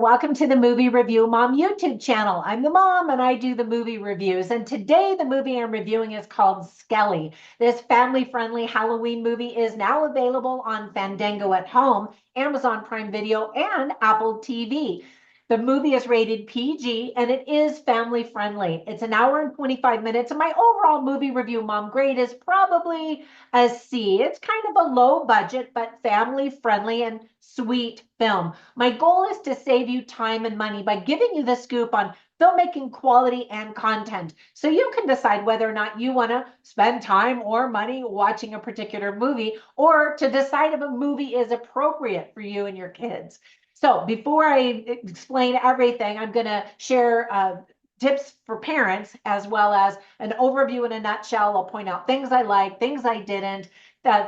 Welcome to the Movie Review Mom YouTube channel. I'm the mom and I do the movie reviews. And today the movie I'm reviewing is called Skelly. This family-friendly Halloween movie is now available on Fandango at Home, Amazon Prime Video, and Apple TV. The movie is rated PG and it is family friendly. It's an hour and 25 minutes, and my overall movie review mom grade is probably a C. It's kind of a low budget, but family friendly and sweet film. My goal is to save you time and money by giving you the scoop on filmmaking quality and content, so you can decide whether or not you want to spend time or money watching a particular movie, or to decide if a movie is appropriate for you and your kids. So before I explain everything, I'm going to share tips for parents, as well as an overview in a nutshell. I'll point out things I like, things I didn't,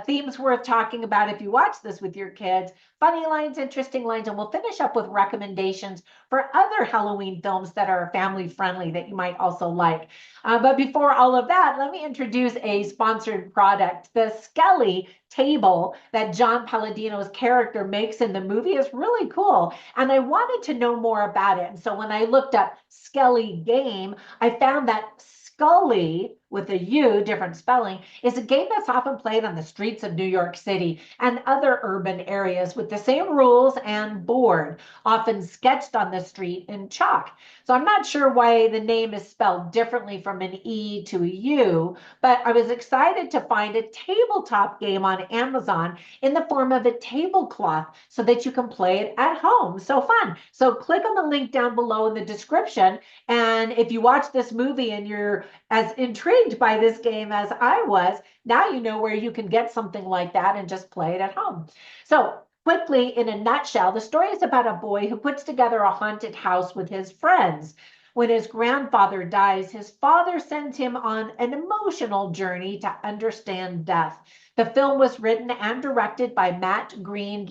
themes worth talking about if you watch this with your kids, funny lines, interesting lines, and we'll finish up with recommendations for other Halloween films that are family friendly that you might also like. But before all of that, let me introduce a sponsored product. The Skelly table that John Palladino's character makes in the movie is really cool, and I wanted to know more about it. And so when I looked up Skelly game, I found that Scully, with a U, different spelling, is a game that's often played on the streets of New York City and other urban areas with the same rules and board, often sketched on the street in chalk. So I'm not sure why the name is spelled differently from an E to a U, but I was excited to find a tabletop game on Amazon in the form of a tablecloth so that you can play it at home. So fun. So click on the link down below in the description, and if you watch this movie and you're as intrigued by this game as I was, now you know where you can get something like that and just play it at home. So quickly, in a nutshell, the story is about a boy who puts together a haunted house with his friends. When his grandfather dies, his father sends him on an emotional journey to understand death. The film was written and directed by Matt Green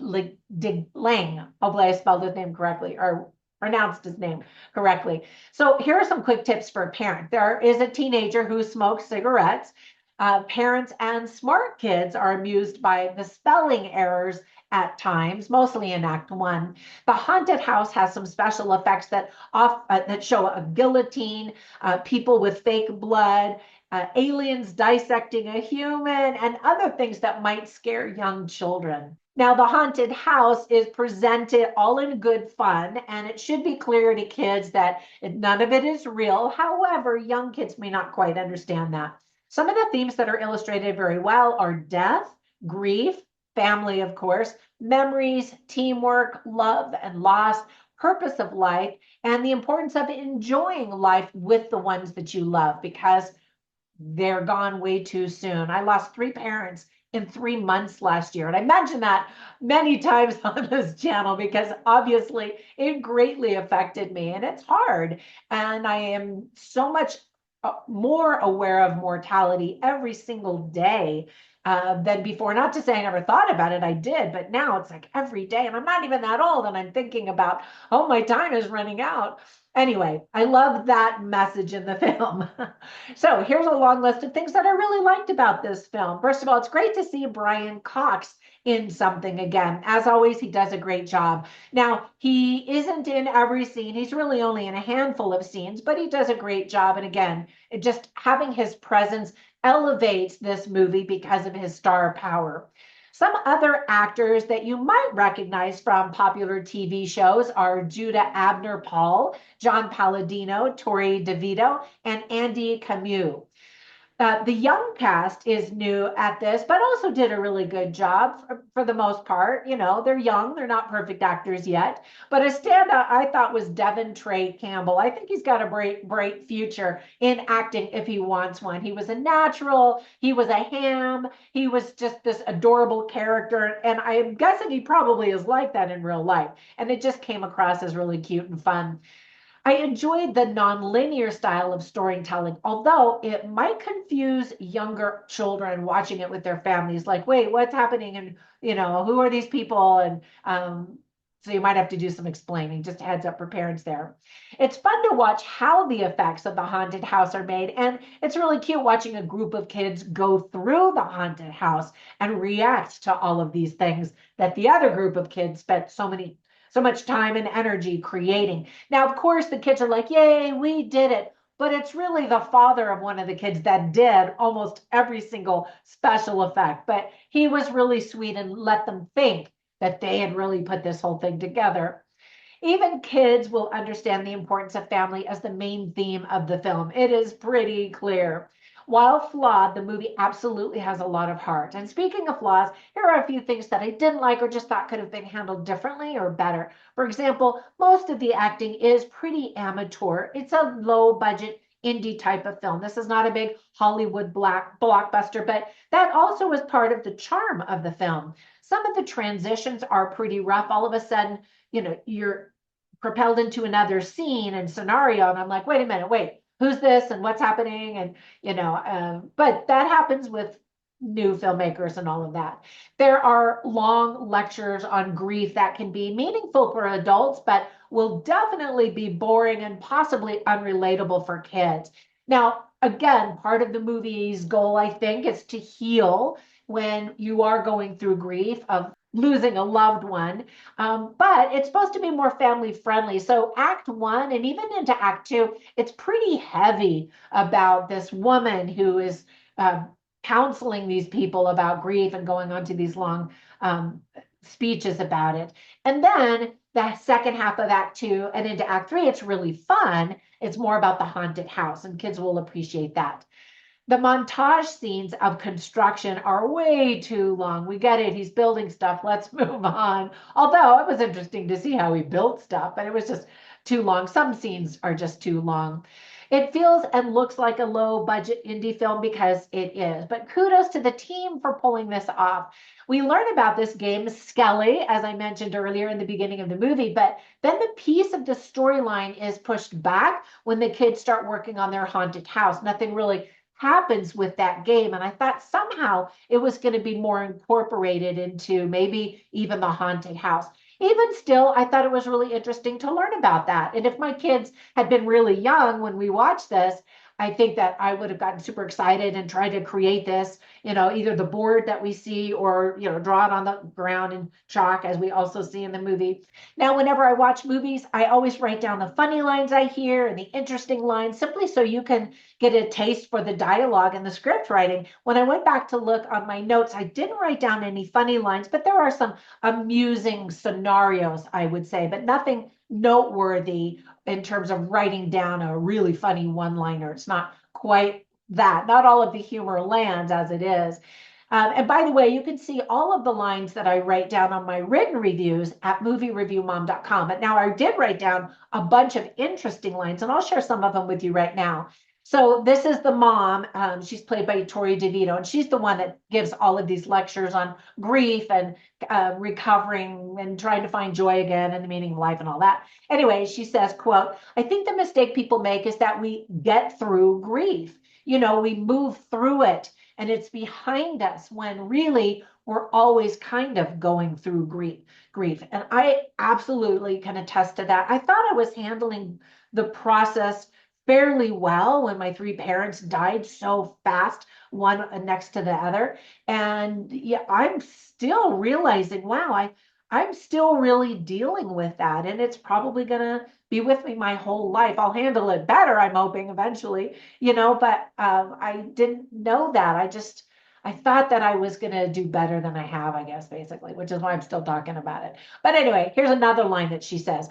Lang. Hopefully I spelled his name correctly, or pronounced his name correctly. So here are some quick tips for a parent. There is a teenager who smokes cigarettes. Parents and smart kids are amused by the spelling errors at times, mostly in Act 1. The haunted house has some special effects that show a guillotine, people with fake blood, aliens dissecting a human, and other things that might scare young children. Now, the haunted house is presented all in good fun, and it should be clear to kids that none of it is real. However, young kids may not quite understand that. Some of the themes that are illustrated very well are death, grief, family, of course, memories, teamwork, love and loss, purpose of life, and the importance of enjoying life with the ones that you love, because they're gone way too soon. I lost 3 parents in 3 months last year. And I mentioned that many times on this channel because obviously it greatly affected me, and it's hard. And I am so much more aware of mortality every single day than before. Not to say I never thought about it, I did, but now it's like every day, and I'm not even that old, and I'm thinking about, oh, my time is running out. Anyway, I love that message in the film. So here's a long list of things that I really liked about this film. First of all, it's great to see Brian Cox in something again. As always, he does a great job. Now, he isn't in every scene. He's really only in a handful of scenes, but he does a great job. And again, just having his presence elevates this movie because of his star power. Some other actors that you might recognize from popular TV shows are Judah Abner-Paul, John Palladino, Tori DeVito, and Andy Camus. The young cast is new at this, but also did a really good job for the most part. You know, they're young, they're not perfect actors yet. But a standout I thought was Devin Trey Campbell. I think he's got a bright future in acting if he wants one. He was a natural, he was a ham, he was just this adorable character. And I'm guessing he probably is like that in real life. And it just came across as really cute and fun. I enjoyed the non-linear style of storytelling, although it might confuse younger children watching it with their families. Like, wait, what's happening? And, you know, who are these people? And so you might have to do some explaining. Just a heads up for parents there. It's fun to watch how the effects of the haunted house are made. And it's really cute watching a group of kids go through the haunted house and react to all of these things that the other group of kids spent so much time and energy creating. Now, of course, the kids are like, yay, we did it. But it's really the father of one of the kids that did almost every single special effect. But he was really sweet and let them think that they had really put this whole thing together. Even kids will understand the importance of family as the main theme of the film. It is pretty clear. While flawed, the movie absolutely has a lot of heart. And speaking of flaws, here are a few things that I didn't like or just thought could have been handled differently or better. For example, most of the acting is pretty amateur. It's a low budget indie type of film. This is not a big Hollywood blockbuster, but that also is part of the charm of the film. Some of the transitions are pretty rough. All of a sudden, you're propelled into another scene and scenario, and I'm like, wait a minute, wait, who's this and what's happening? And but that happens with new filmmakers and all of that. There are long lectures on grief that can be meaningful for adults, but will definitely be boring and possibly unrelatable for kids. Now, again, part of the movie's goal, I think, is to heal when you are going through grief of losing a loved one. But it's supposed to be more family friendly. So Act One and even into Act Two, it's pretty heavy about this woman who is counseling these people about grief and going on to these long speeches about it. And then the second half of Act Two and into Act Three, it's really fun. It's more about the haunted house, and kids will appreciate that. The montage scenes of construction are way too long. We get it. He's building stuff. Let's move on. Although it was interesting to see how he built stuff, but it was just too long. Some scenes are just too long. It feels and looks like a low budget indie film because it is, but kudos to the team for pulling this off. We learn about this game, Skelly, as I mentioned earlier in the beginning of the movie, but then the piece of the storyline is pushed back when the kids start working on their haunted house. Nothing really happens with that game. And I thought somehow it was going to be more incorporated into maybe even the haunted house. Even still, I thought it was really interesting to learn about that. And if my kids had been really young when we watched this, I think that I would have gotten super excited and tried to create this, either the board that we see or, draw it on the ground in chalk, as we also see in the movie. Now, whenever I watch movies, I always write down the funny lines I hear and the interesting lines, simply so you can get a taste for the dialogue and the script writing. When I went back to look on my notes, I didn't write down any funny lines, but there are some amusing scenarios, I would say, but nothing noteworthy in terms of writing down a really funny one-liner. It's not quite that. Not all of the humor lands as it is. And by the way, you can see all of the lines that I write down on my written reviews at moviereviewmom.com. But now I did write down a bunch of interesting lines, and I'll share some of them with you right now. So this is the mom. She's played by Tori DeVito, and she's the one that gives all of these lectures on grief and recovering and trying to find joy again and the meaning of life and all that. Anyway, she says, quote, "I think the mistake people make is that we get through grief. We move through it and it's behind us when really we're always kind of going through grief. And I absolutely can attest to that. I thought I was handling the process fairly well when my three parents died so fast, one next to the other. And yeah, I'm still realizing, wow, I'm still really dealing with that. And it's probably going to be with me my whole life. I'll handle it better, I'm hoping eventually, but I didn't know that. I thought that I was going to do better than I have, I guess, basically, which is why I'm still talking about it. But anyway, here's another line that she says.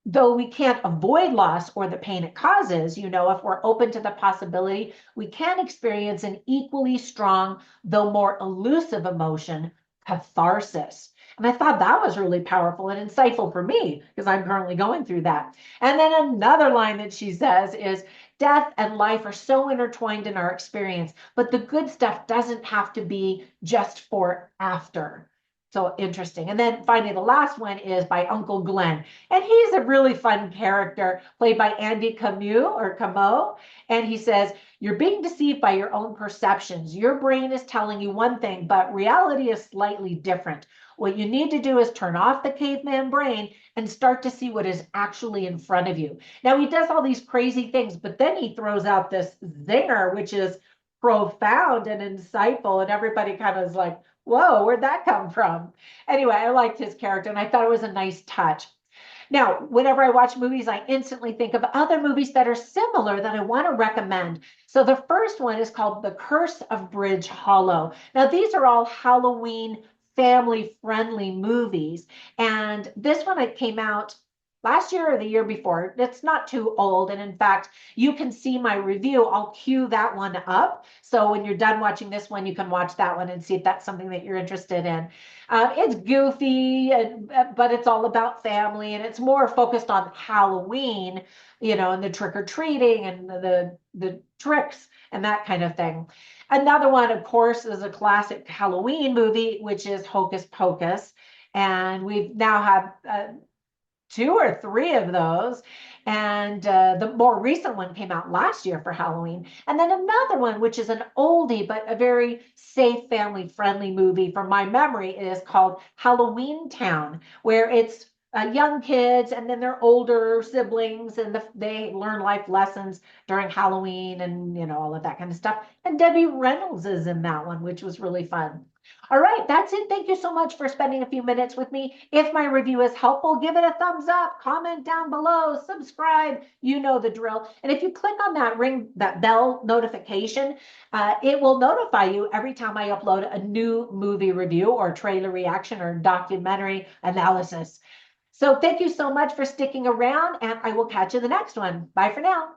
Though we can't avoid loss or the pain it causes, if we're open to the possibility, we can experience an equally strong, though more elusive emotion, catharsis. And I thought that was really powerful and insightful for me because I'm currently going through that. And then another line that she says is, death and life are so intertwined in our experience, but the good stuff doesn't have to be just for after. So interesting. And then finally, the last one is by Uncle Glenn. And he's a really fun character played by Andy Camo. And he says, "You're being deceived by your own perceptions. Your brain is telling you one thing, but reality is slightly different. What you need to do is turn off the caveman brain and start to see what is actually in front of you." Now, he does all these crazy things, but then he throws out this zinger, which is profound and insightful. And everybody kind of is like, Whoa, where'd that come from? Anyway, I liked his character and I thought it was a nice touch. Now, whenever I watch movies, I instantly think of other movies that are similar that I want to recommend. So the first one is called The Curse of Bridge Hollow. Now, these are all Halloween family friendly movies. And this one it came out last year or the year before. It's not too old. And in fact, you can see my review. I'll cue that one up. So when you're done watching this one, you can watch that one and see if that's something that you're interested in. It's goofy, but it's all about family, and it's more focused on Halloween, and the trick or treating and the tricks and that kind of thing. Another one, of course, is a classic Halloween movie, which is Hocus Pocus, and we now have two or three of those. And the more recent one came out last year for Halloween. And then another one, which is an oldie, but a very safe, family friendly movie from my memory, is called Halloween Town, where it's young kids and then their older siblings and they learn life lessons during Halloween and all of that kind of stuff. And Debbie Reynolds is in that one, which was really fun. All right, that's it. Thank you so much for spending a few minutes with me. If my review is helpful, give it a thumbs up, comment down below, subscribe. You know the drill. And if you click on that bell notification, it will notify you every time I upload a new movie review or trailer reaction or documentary analysis. So thank you so much for sticking around, and I will catch you in the next one. Bye for now.